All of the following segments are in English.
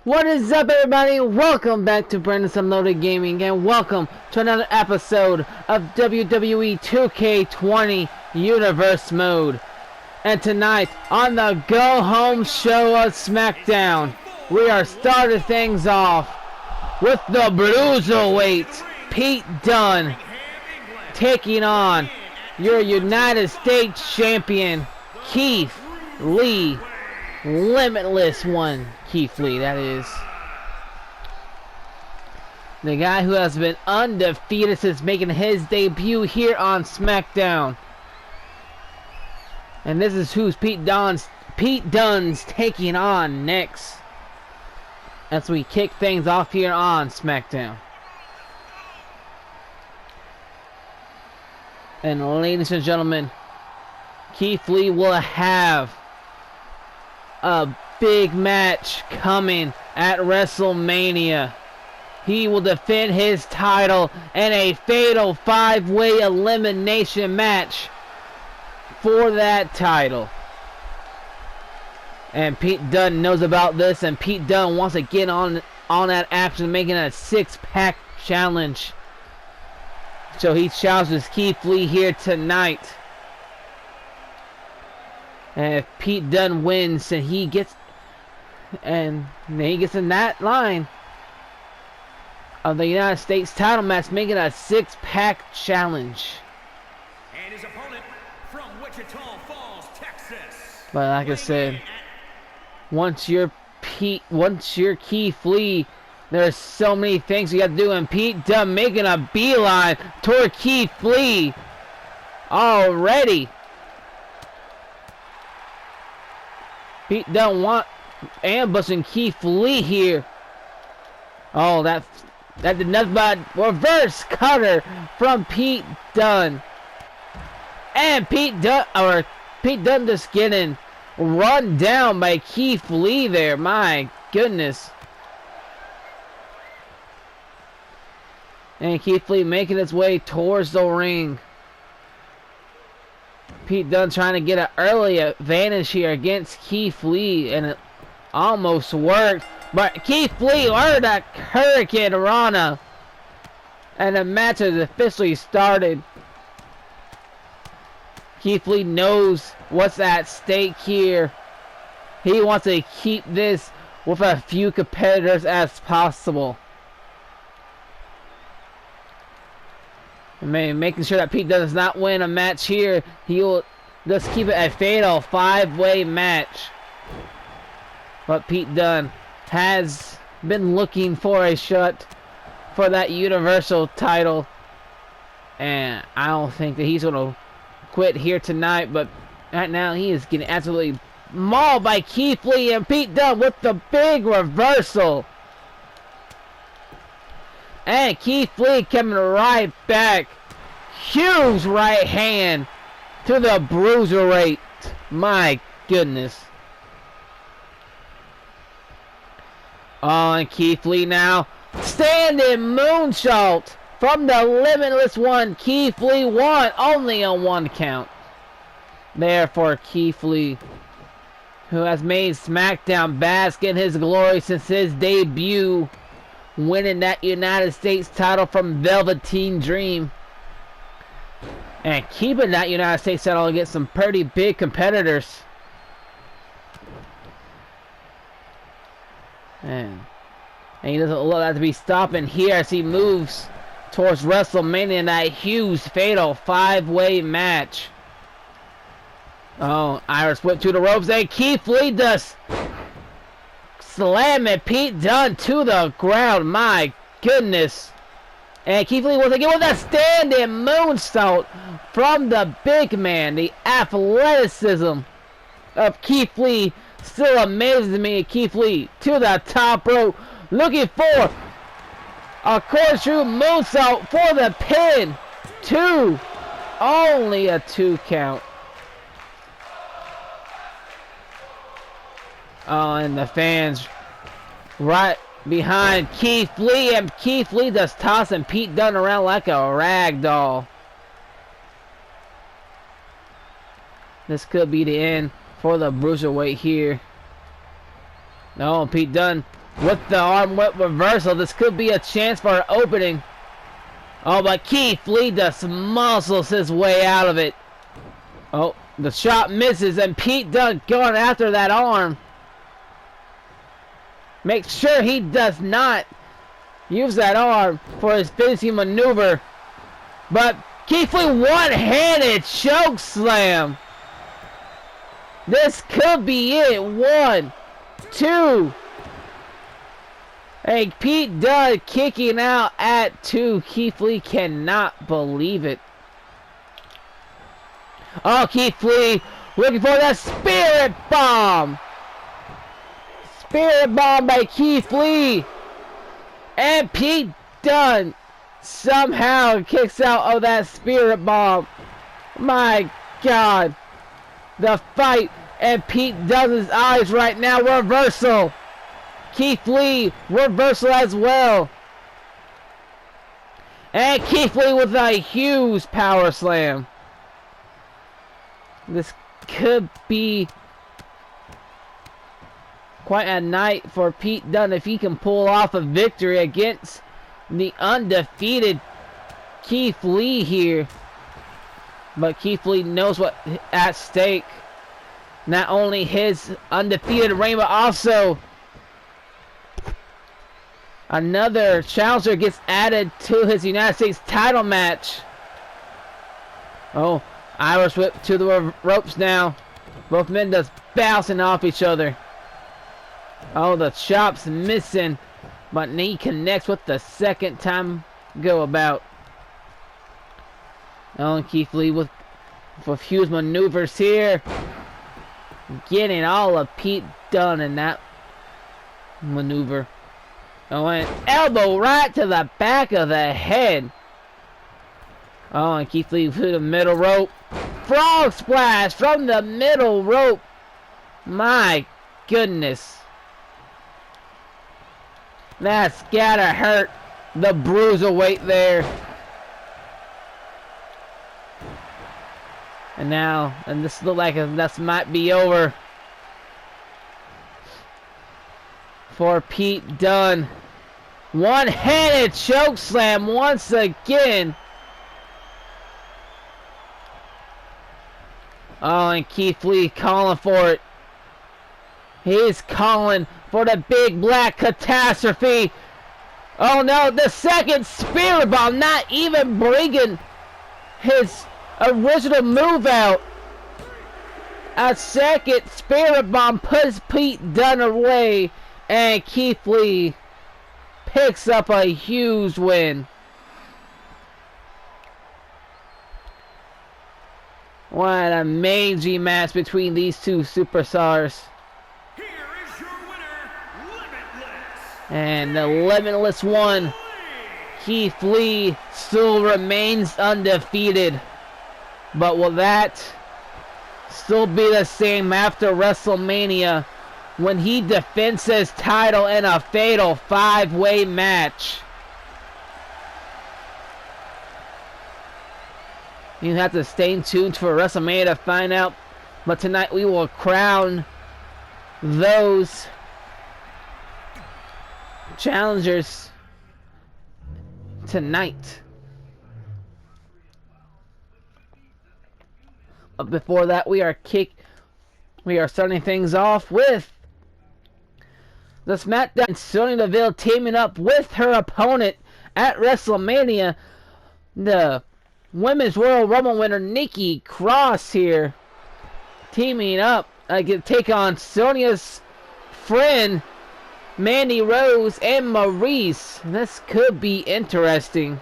What is up, everybody? Welcome back to Brandon's Unloaded Gaming, and welcome to another episode of WWE 2K20 Universe Mode. And tonight, on the go-home show of SmackDown, we are starting things off with the Bruiserweight, Pete Dunne, taking on your United States Champion, Keith Lee. Limitless one, Keith Lee, that is. The guy who has been undefeated since making his debut here on SmackDown. And this is who's Pete Dunne's taking on next, as we kick things off here on SmackDown. And ladies and gentlemen, Keith Lee will have a big match coming at WrestleMania. He will defend his title in a fatal 5-way elimination match for that title. And Pete Dunne knows about this, and Pete Dunne wants to get on that action, making a 6-pack challenge. So he challenges Keith Lee here tonight. And if Pete Dunne wins, and he gets in that line of the United States title match, making a 6-pack challenge. And his opponent from Wichita Falls, Texas. But like I said, once you're Keith Lee, there's so many things you got to do, and Pete Dunne making a beeline toward Keith Lee already. Pete Dunne ambushing Keith Lee here. Oh, that did nothing but reverse cutter from Pete Dunne. And Pete Dunne just getting run down by Keith Lee there. My goodness. And Keith Lee making his way towards the ring. Pete Dunne trying to get an early advantage here against Keith Lee, and it almost worked. But Keith Lee earned a Hurricane Rana, and the match has officially started. Keith Lee knows what's at stake here. He wants to keep this with as few competitors as possible. Making sure that Pete does not win a match here, he will just keep it a fatal 5-way match. But Pete Dunne has been looking for a shot for that Universal title, and I don't think that he's going to quit here tonight. But right now he is getting absolutely mauled by Keith Lee, and Pete Dunne with the big reversal. And Keith Lee coming right back. Huge right hand to the Bruiserweight. My goodness. Oh, and Keith Lee now. Standing moonsault from the Limitless one. Keith Lee won. Only on 1 count. There for Keith Lee, who has made SmackDown bask in his glory since his debut, winning that United States title from Velveteen Dream, and keeping that United States title against some pretty big competitors. And he doesn't allow that to be stopping here as he moves towards WrestleMania in that huge fatal 5-way match. Oh, Irish whip to the ropes, and Keith Lee does slamming Pete Dunne to the ground. My goodness. And Keith Lee once again with a standing moonsault from the big man. The athleticism of Keith Lee still amazes me. Keith Lee to the top rope, looking for a corkscrew moonsault for the pin. 2. Only a 2 count. Oh, and the fans right behind Keith Lee, and Keith Lee just tossing Pete Dunne around like a rag doll. This could be the end for the Bruiserweight here. No, Pete Dunne with the arm whip reversal. This could be a chance for an opening. Oh, but Keith Lee just muscles his way out of it. Oh, the shot misses, and Pete Dunne going after that arm. Make sure he does not use that arm for his finishing maneuver. But Keith Lee one-handed choke slam. This could be it. 1, 2. Hey, Pete Dunne kicking out at 2. Keith Lee cannot believe it. Oh, Keith Lee looking for that Spirit Bomb. Spirit Bomb by Keith Lee. And Pete Dunne somehow kicks out of that Spirit Bomb. My God. The fight, and Pete Dunne's eyes right now. Reversal. Keith Lee, reversal as well. And Keith Lee with a huge power slam. This could be quite a night for Pete Dunne if he can pull off a victory against the undefeated Keith Lee here. But Keith Lee knows what's at stake. Not only his undefeated reign, but also another challenger gets added to his United States title match. Oh, Irish whip to the ropes now. Both men just bouncing off each other. Oh, the chop's missing, but knee connects with the second time go about. Oh, and Keith Lee with huge maneuvers here. Getting all of Pete Dunne in that maneuver. Oh, and elbow right to the back of the head. Oh, and Keith Lee to the middle rope. Frog splash from the middle rope. My goodness. That's gotta hurt the bruiserweight there. And now, and this look like this might be over for Pete Dunne. One-handed choke slam once again. Oh, and Keith Lee calling for it. He's calling for the big black catastrophe. Oh no, the second Spirit Bomb, not even bringing his original move out. A second Spirit Bomb puts Pete Dunne away, and Keith Lee picks up a huge win. What an amazing match between these two superstars. Here is your winner, Limitless. And the Limitless one, Keith Lee, still remains undefeated. But will that still be the same after WrestleMania when he defends his title in a fatal 5-way match? You have to stay tuned for WrestleMania to find out. But tonight we will crown those challengers tonight. But before that, we are starting things off with the SmackDown. Sonya Devill teaming up with her opponent at WrestleMania, the Women's Royal Rumble winner Nikki Cross here, teaming up to take on Sonya's friend Mandy Rose and Maryse. This could be interesting.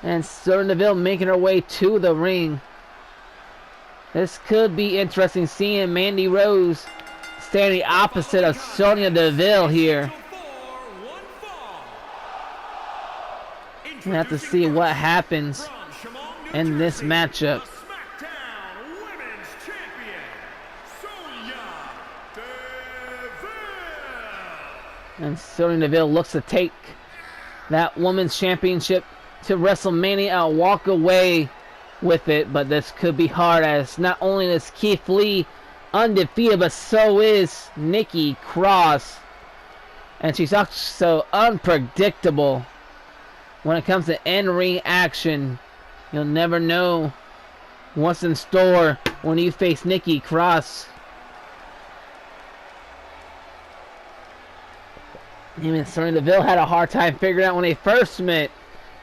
And Sonya Deville making her way to the ring. This could be interesting, seeing Mandy Rose standing opposite of Sonya Deville here. We have to see what happens in this matchup. SmackDown Women's Champion, Sonya Deville. And Sonya Deville looks to take that Women's Championship to WrestleMania and walk away with it. But this could be hard, as not only is Keith Lee undefeated, but so is Nikki Cross. And she's also unpredictable when it comes to in-ring action. You'll never know what's in store when you face Nikki Cross. Even Sonya Devill had a hard time figuring out when they first met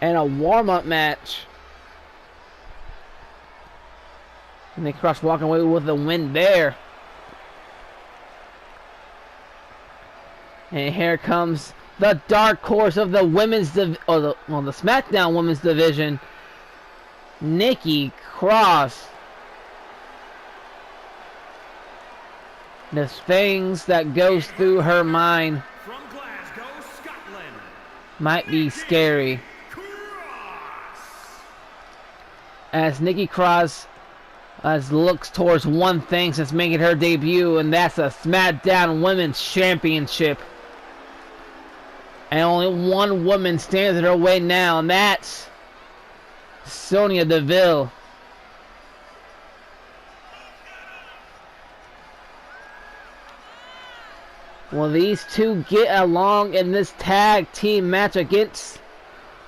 in a warm-up match. And Nikki Cross walking away with the win there. And here comes the dark horse of the women's the SmackDown women's division, Nikki Cross. The things that goes through her mind From Glasgow, Scotland, might be scary. As Nikki Cross looks towards one thing since making her debut, and that's a SmackDown Women's Championship. And only one woman stands in her way now, and that's Sonya Devill. Will these two get along in this tag team match against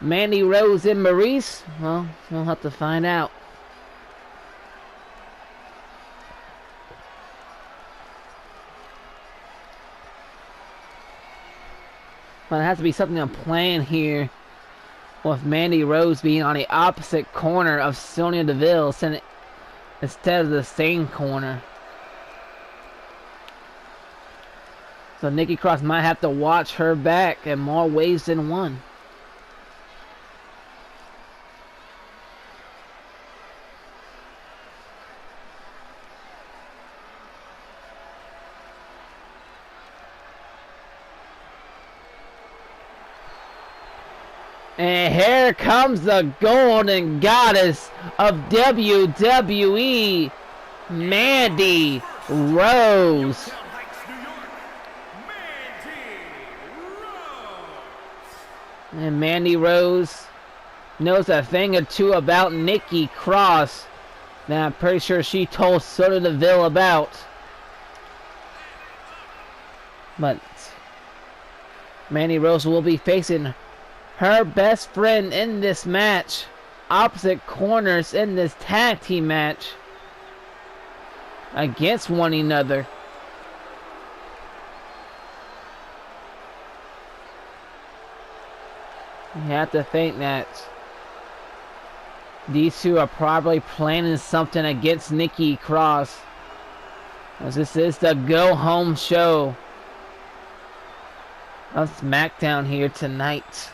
Mandy Rose and Maryse? Well, we'll have to find out. But it has to be something I'm playing here, with Mandy Rose being on the opposite corner of Sonya Devill instead of the same corner. So Nikki Cross might have to watch her back in more ways than one. And here comes the golden goddess of WWE, Mandy Rose. And Mandy Rose knows a thing or two about Nikki Cross that I'm pretty sure she told Sonya Devill about. But Mandy Rose will be facing her best friend in this match, opposite corners in this tag team match, against one another. You have to think that these two are probably planning something against Nikki Cross, as this is the go-home show of SmackDown here tonight.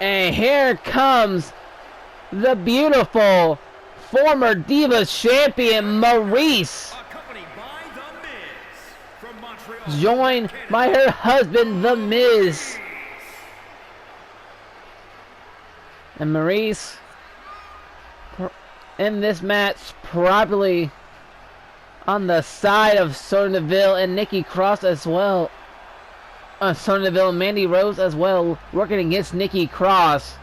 And here comes the beautiful former Divas Champion Maryse, accompanied by The Miz from Montreal, joined by her husband The Miz. And Maryse in this match probably on the side of Sonya Devill and Nikki Cross as well. Sonya Devill and Mandy Rose as well, working against Nikki Cross.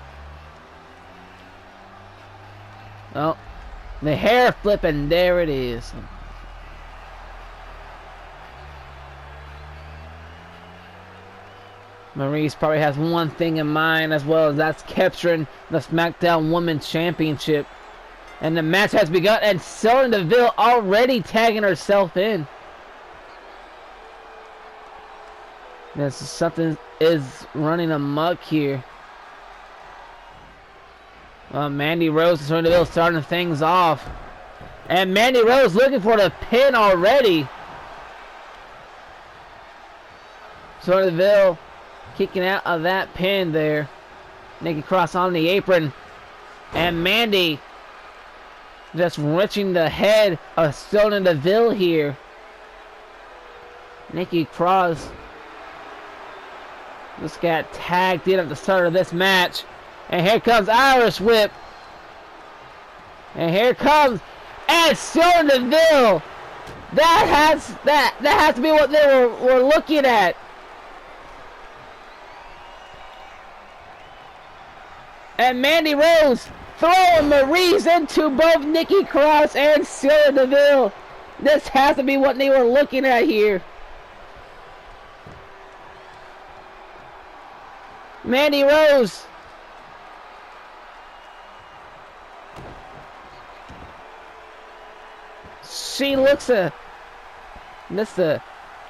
Oh, the hair flipping, there it is. Maryse probably has one thing in mind as well, as that's capturing the SmackDown Women's Championship. And the match has begun, and Sonya Devill already tagging herself in. Something is running amok here. Mandy Rose and Sonya Deville starting things off. And Mandy Rose looking for the pin already. Sonya Deville kicking out of that pin there. Nikki Cross on the apron. And Mandy just wrenching the head of Sonya Deville here. Nikki Cross just got tagged in at the start of this match. And here comes Irish Whip. And here comes, and Sonya Deville That has to be what they were looking at. And Mandy Rose throwing Maryse into both Nikki Cross and Sonya Devill. This has to be what they were looking at here. Mandy Rose. She looks a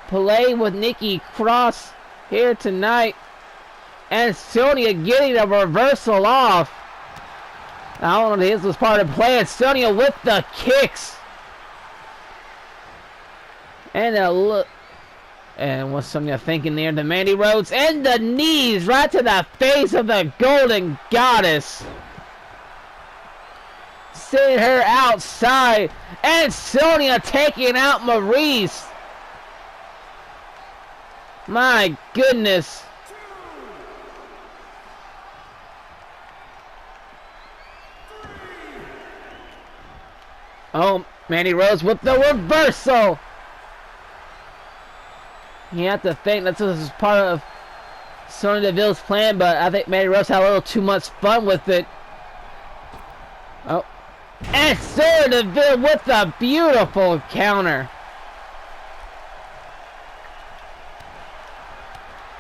play with Nikki Cross here tonight. And Sonya getting a reversal off. I don't know if this was part of the play. And Sonya with the kicks. And a look. And what's Sonya thinking there? The Mandy Rose and the knees right to the face of the Golden Goddess. Sending her outside. And Sonya taking out Maryse. My goodness. Oh, Mandy Rose with the reversal. You have to think that this is part of Sonya Deville's plan, but I think Mandy Rose had a little too much fun with it. Oh. And Sonya Deville with a beautiful counter.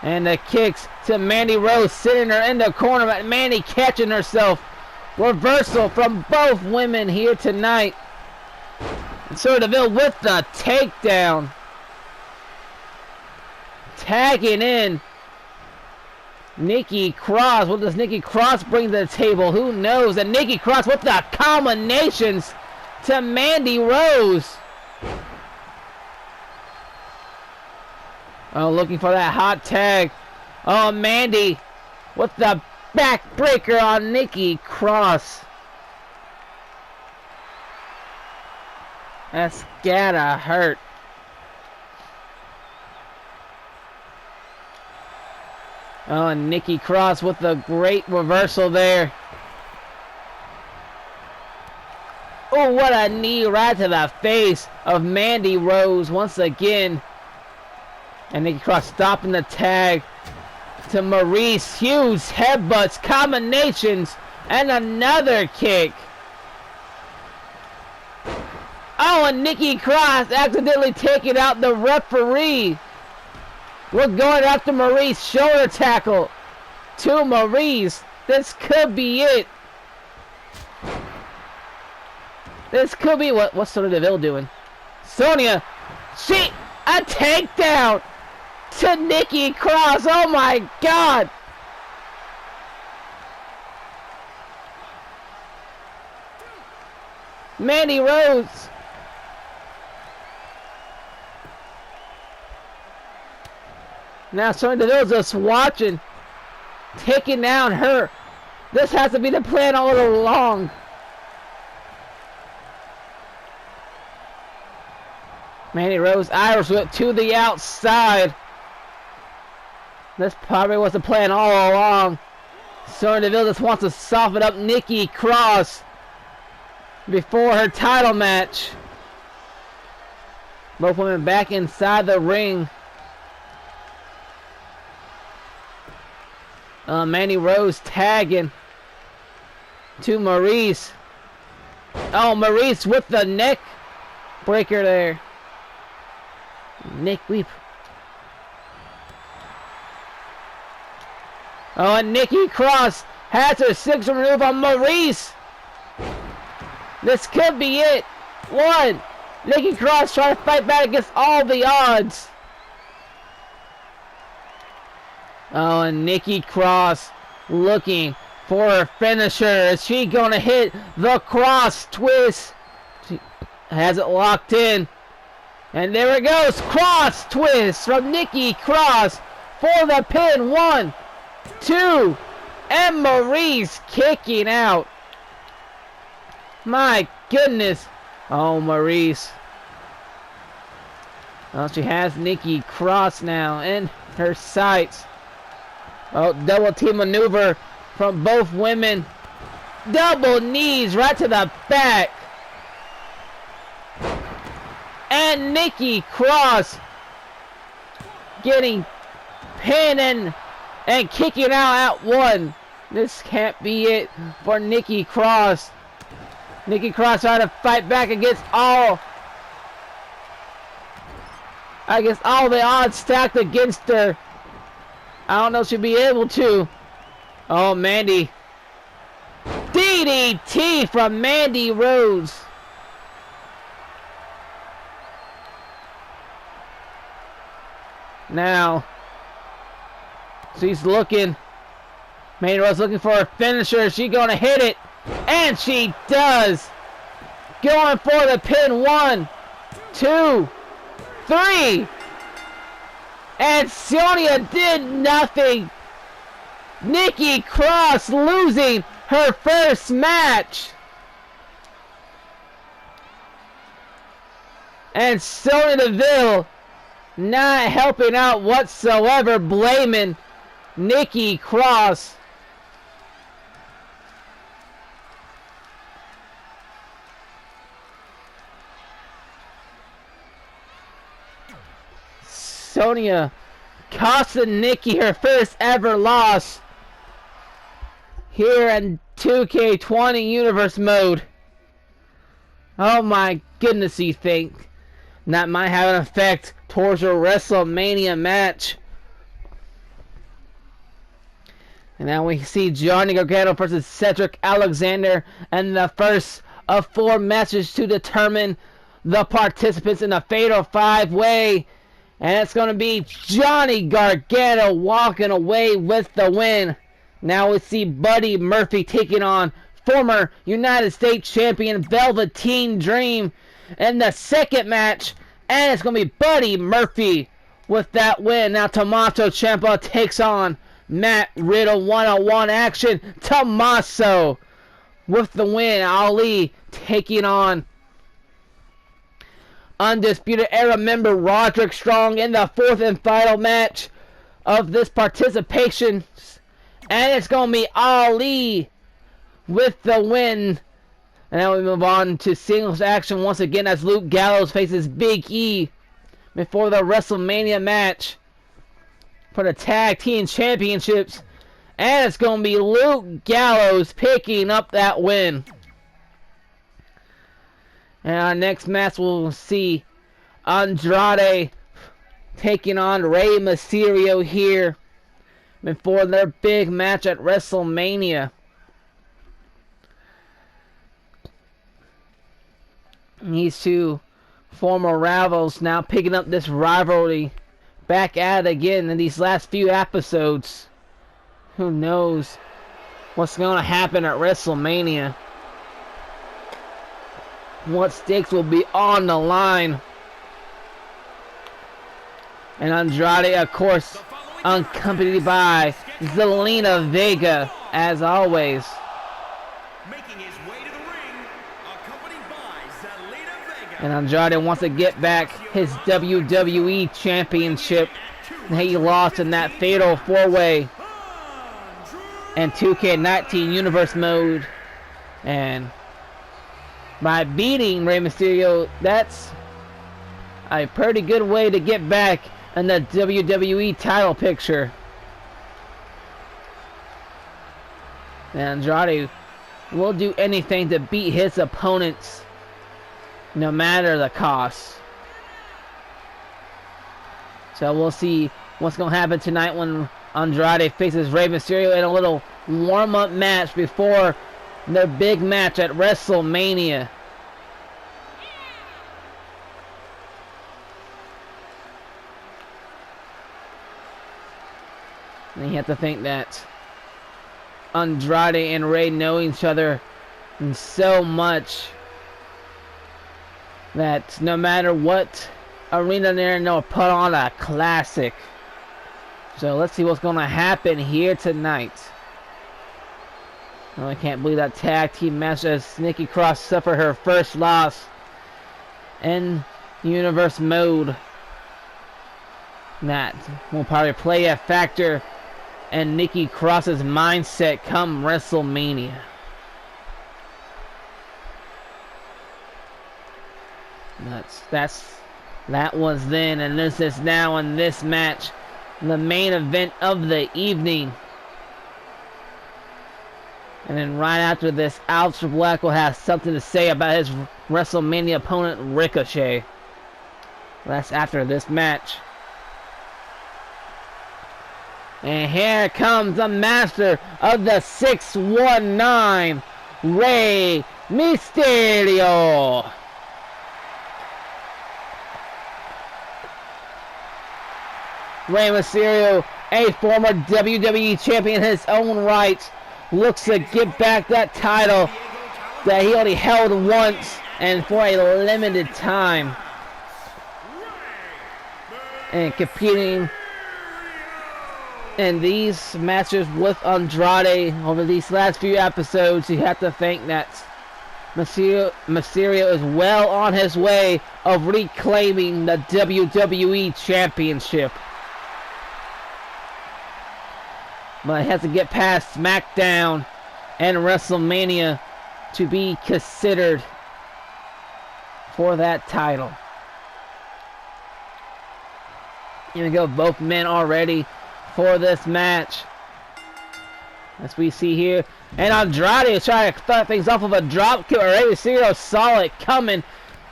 And the kicks to Mandy Rose, sitting her in the corner, but Mandy catching herself. Reversal from both women here tonight. And Sonya Deville with the takedown. Tagging in Nikki Cross. What does Nikki Cross bring to the table? Who knows? And Nikki Cross with the combinations to Mandy Rose. Oh, looking for that hot tag. Oh, Mandy with the backbreaker on Nikki Cross. That's gotta hurt. Oh, and Nikki Cross with a great reversal there. Oh, what a knee right to the face of Mandy Rose once again. And Nikki Cross stopping the tag to Maryse. Huge headbutts, combinations, and another kick. Oh, and Nikki Cross accidentally taking out the referee. We're going after Maryse. Shoulder tackle to Maryse. This could be it. This could be what's Sonya Deville doing? Sonya, a takedown to Nikki Cross. Oh my God. Mandy Rose. Now Sonya Deville's just watching, taking down her. This has to be the plan all along. Mandy Rose, Irish whip to the outside. This probably was the plan all along. Sonya Deville just wants to soften up Nikki Cross before her title match. Both women back inside the ring. Mandy Rose tagging to Maryse. Oh, Maryse with the neck breaker there. Nick Weep. Oh, and Nikki Cross has her signature move on Maryse. This could be it. One. Nikki Cross trying to fight back against all the odds. Oh, and Nikki Cross looking for her finisher. Is she going to hit the cross twist? She has it locked in. And there it goes. Cross twist from Nikki Cross for the pin. 1, 2. And Maryse kicking out. My goodness. Oh, Maryse. Well, she has Nikki Cross now in her sights. Oh, double team maneuver from both women. Double knees right to the back. And Nikki Cross getting pinned and kicking out at 1. This can't be it for Nikki Cross. Nikki Cross trying to fight back against all the odds stacked against her. I don't know if she'll be able to. Oh, Mandy. DDT from Mandy Rose. Now, she's looking. Mandy Rose looking for a finisher. She gonna hit it. And she does. Going for the pin. 1, 2, 3. And Sonya did nothing. Nikki Cross losing her first match. And Sonya Devill not helping out whatsoever, blaming Nikki Cross. Sonya costing Nikki her first ever loss here in 2K20 Universe mode. Oh my goodness, you think that might have an effect towards her WrestleMania match? And now we see Johnny Gargano versus Cedric Alexander, and the first of 4 matches to determine the participants in the Fatal 5-Way. And it's going to be Johnny Gargano walking away with the win. Now we see Buddy Murphy taking on former United States Champion Velveteen Dream in the second match. And it's going to be Buddy Murphy with that win. Now Tommaso Ciampa takes on Matt Riddle. One-on-one action. Tommaso with the win. Ali taking on Undisputed Era member Roderick Strong in the 4th and final match of this participation. And it's going to be Ali with the win. And now we move on to singles action once again as Luke Gallows faces Big E before the WrestleMania match for the Tag Team Championships. And it's going to be Luke Gallows picking up that win. And our next match we'll see Andrade taking on Rey Mysterio here before their big match at WrestleMania. These two former rivals now picking up this rivalry back at it again in these last few episodes. Who knows what's going to happen at WrestleMania? What stakes will be on the line? And Andrade, of course, accompanied by Zelina Vega, as always. Making his way to the ring, accompanied by Zelina Vega. And Andrade wants to get back his WWE Championship. He lost in that fatal 4-way and 2K19 Universe mode. And by beating Rey Mysterio, that's a pretty good way to get back in the WWE title picture. And Andrade will do anything to beat his opponents, no matter the cost. So we'll see what's going to happen tonight when Andrade faces Rey Mysterio in a little warm-up match before their big match at WrestleMania. And you have to think that Andrade and Rey know each other so much that no matter what arena they're in, they'll put on a classic. So let's see what's going to happen here tonight. Oh, I can't believe that tag team match as Nikki Cross suffered her first loss in Universe mode. That will probably play a factor in Nikki Cross's mindset come WrestleMania. That's That was then, and this is now in this match, the main event of the evening. And then right after this, Aleister Black will have something to say about his WrestleMania opponent, Ricochet. That's after this match. And here comes the master of the 619, Rey Mysterio. Rey Mysterio, a former WWE Champion in his own right, looks to get back that title that he only held once and for a limited time. And competing in these matches with Andrade over these last few episodes, you have to think that Mysterio is well on his way of reclaiming the WWE Championship. But he has to get past SmackDown and WrestleMania to be considered for that title. Here we go, both men are ready for this match. As we see here. And Andrade is trying to start things off with a drop kick. Rey Mysterio saw it coming.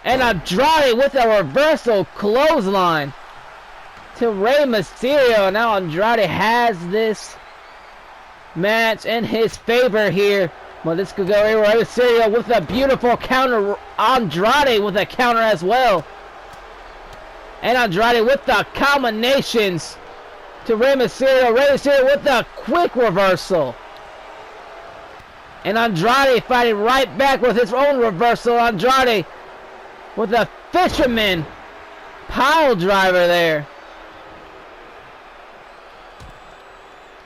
And Andrade with a reversal clothesline to Rey Mysterio. Now Andrade has this match in his favor here. Well, this could go Rey Mysterio with a beautiful counter. Andrade with a counter as well. And Andrade with the combinations to Rey Mysterio. Rey Mysterio with the quick reversal. And Andrade fighting right back with his own reversal. Andrade with a fisherman pile driver there.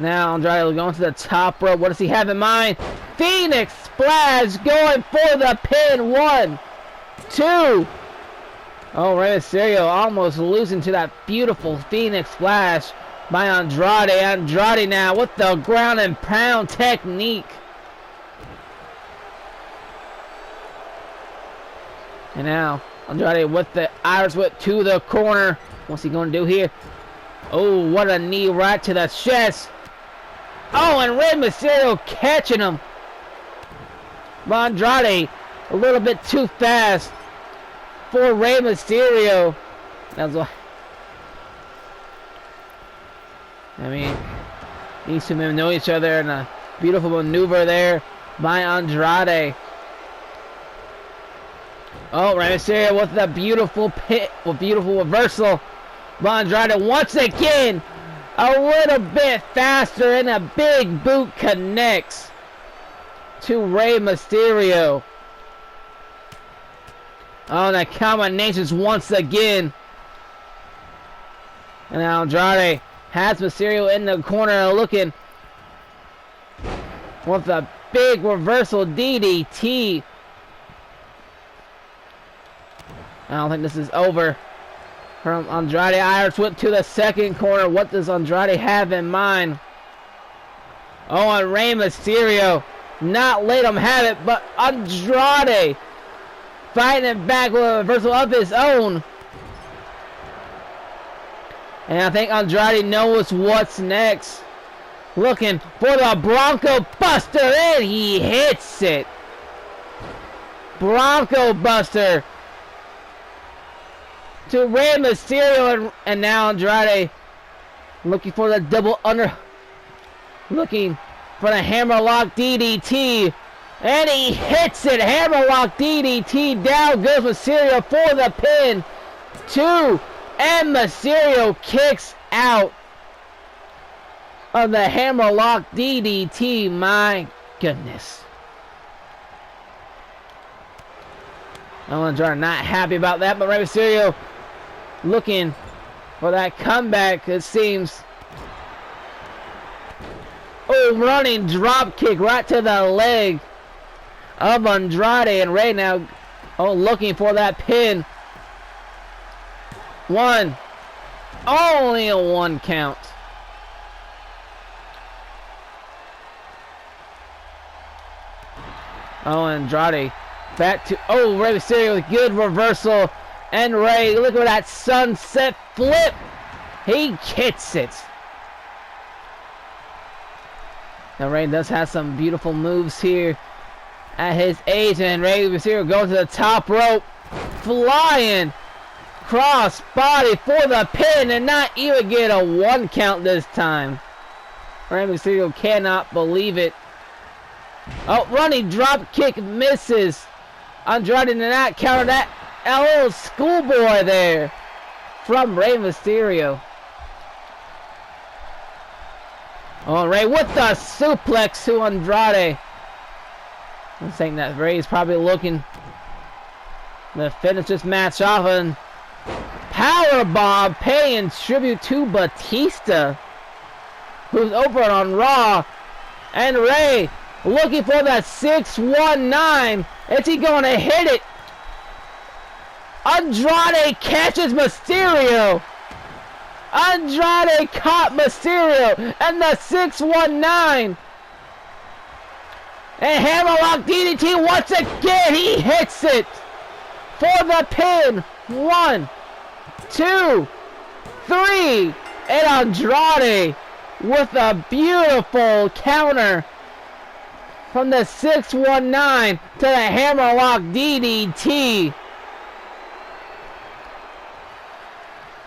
Now Andrade going to the top rope. What does he have in mind? Phoenix Splash going for the pin. 1, 2. Oh, Rey Mysterio almost losing to that beautiful Phoenix Splash by Andrade. Andrade now with the ground and pound technique. And now Andrade with the Irish whip to the corner. What's he going to do here? Oh, what a knee right to the chest. Oh, and Rey Mysterio catching him. But Andrade a little bit too fast for Rey Mysterio. That's what I mean. These two men know each other, and a beautiful maneuver there by Andrade. Oh, Rey Mysterio with the beautiful beautiful reversal. But Andrade once again a little bit faster, and a big boot connects to Rey Mysterio. Oh, the combinations once again. And now Andrade has Mysterio in the corner looking with a big reversal DDT. I don't think this is over. From Andrade, Irish whip to the second corner. What does Andrade have in mind? Oh, and Rey Mysterio not let him have it, but Andrade fighting it back with a reversal of his own. And I think Andrade knows what's next. Looking for the Bronco Buster, and he hits it. Bronco Buster to Rey Mysterio, and now Andrade looking for the double under, looking for the hammerlock DDT, and he hits it. Hammerlock DDT, down goes Mysterio for the pin. 2, and Mysterio kicks out of the hammerlock DDT. My goodness. Andrade not happy about that, but Rey Mysterio looking for that comeback, it seems. Oh, running drop kick right to the leg of Andrade, and Rey now looking for that pin. 1. Only a 1 count. Oh, Andrade back to, Rey Mysterio with good reversal And Rey, look at that sunset flip. He hits it. Now Rey does have some beautiful moves here at his age, and Rey Mysterio going to the top rope, flying cross body for the pin, and not even get a 1 count this time. Rey Mysterio cannot believe it. Oh, running drop kick misses. Andrade did not counter that. A little schoolboy there from Rey Mysterio. Oh, Rey with the suplex to Andrade. I'm saying that Rey's probably looking to finish this match off, and powerbomb paying tribute to Batista, who's over on Raw. And Rey looking for that 619. Is he going to hit it? Andrade catches Mysterio. Andrade caught Mysterio, and the 619. And Hammerlock DDT once again. He hits it for the pin. 1, 2, 3. And Andrade with a beautiful counter from the 619 to the Hammerlock DDT.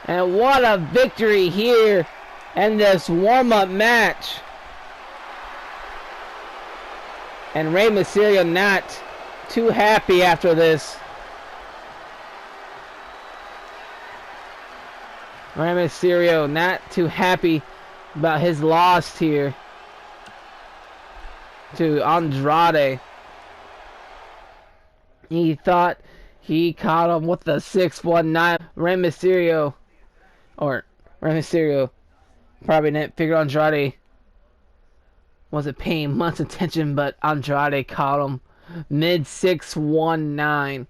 And what a victory here in this warm-up match. And Rey Mysterio not too happy after this. Rey Mysterio not too happy about his loss here to Andrade. He thought he caught him with the 619. Rey Mysterio probably didn't figure Andrade wasn't paying much attention, but Andrade caught him mid 619.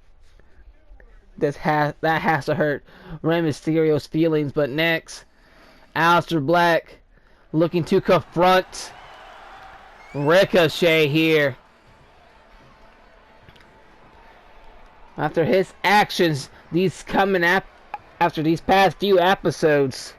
That has to hurt Rey Mysterio's feelings. But next, Aleister Black looking to confront Ricochet here. After his actions, these coming after these past few episodes.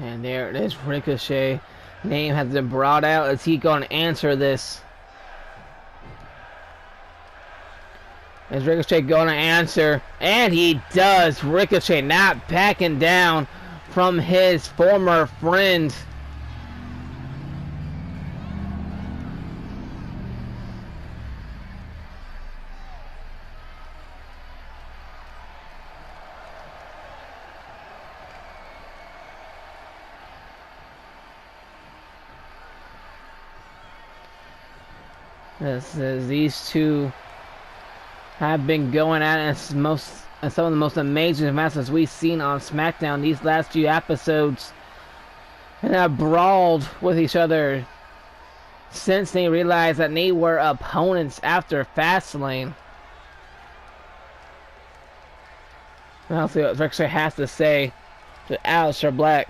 And there it is, Ricochet. Name has been brought out. Is he going to answer this? Is Ricochet going to answer? And he does. Ricochet not backing down from his former friend. These two have been going at it some of the most amazing matches we've seen on SmackDown these last few episodes, and have brawled with each other since they realized that they were opponents after Fastlane. I'll see what Ricochet has to say to Aleister Black.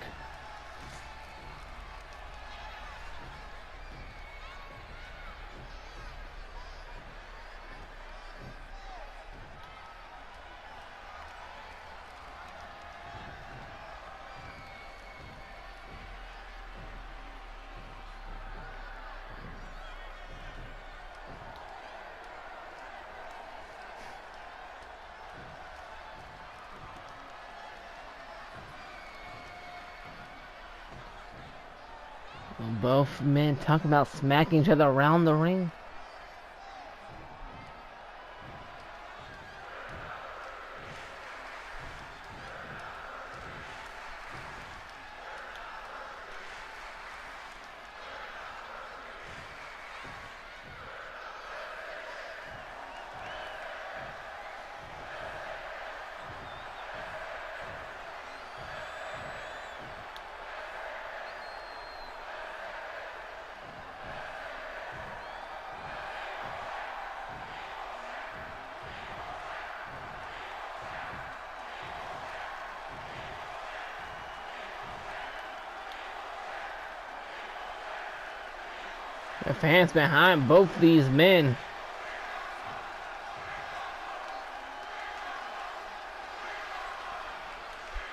Both men talking about smacking each other around the ring. The fans behind both these men.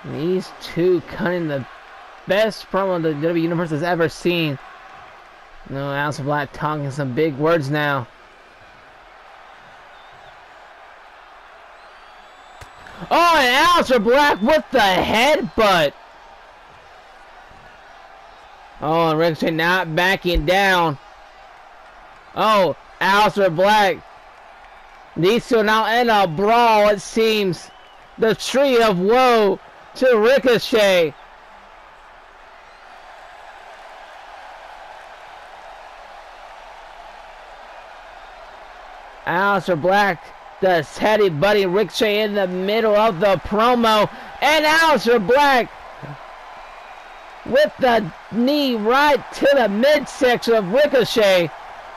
These two cutting the best promo the WWE Universe has ever seen. No, Aleister Black talking some big words now. Oh, and Aleister Black with the headbutt. Oh, and Ricochet not backing down. Oh, Aleister Black. These two now in a brawl, it seems. The tree of woe to Ricochet. Aleister Black does heady buddy Ricochet in the middle of the promo. And Aleister Black with the knee right to the midsection of Ricochet.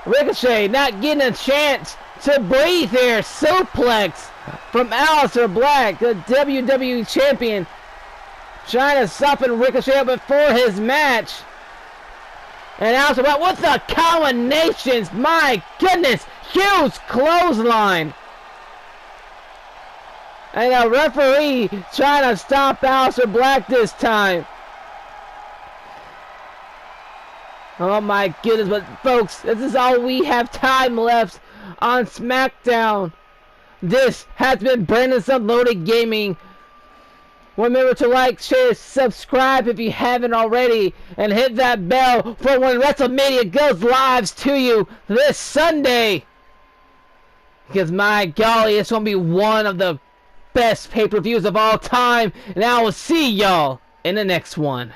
Ricochet not getting a chance to breathe here. Suplex from Aleister Black, the WWE Champion. Trying to soften Ricochet up before his match. And Aleister Black with the combinations. My goodness. Huge clothesline. And a referee trying to stop Aleister Black this time. Oh my goodness, but folks, this is all we have time left on SmackDown. This has been Brandon's Unloaded Gaming. Remember to like, share, subscribe if you haven't already, and hit that bell for when WrestleMania goes live to you this Sunday. Because my golly, it's going to be one of the best pay-per-views of all time, and I will see y'all in the next one.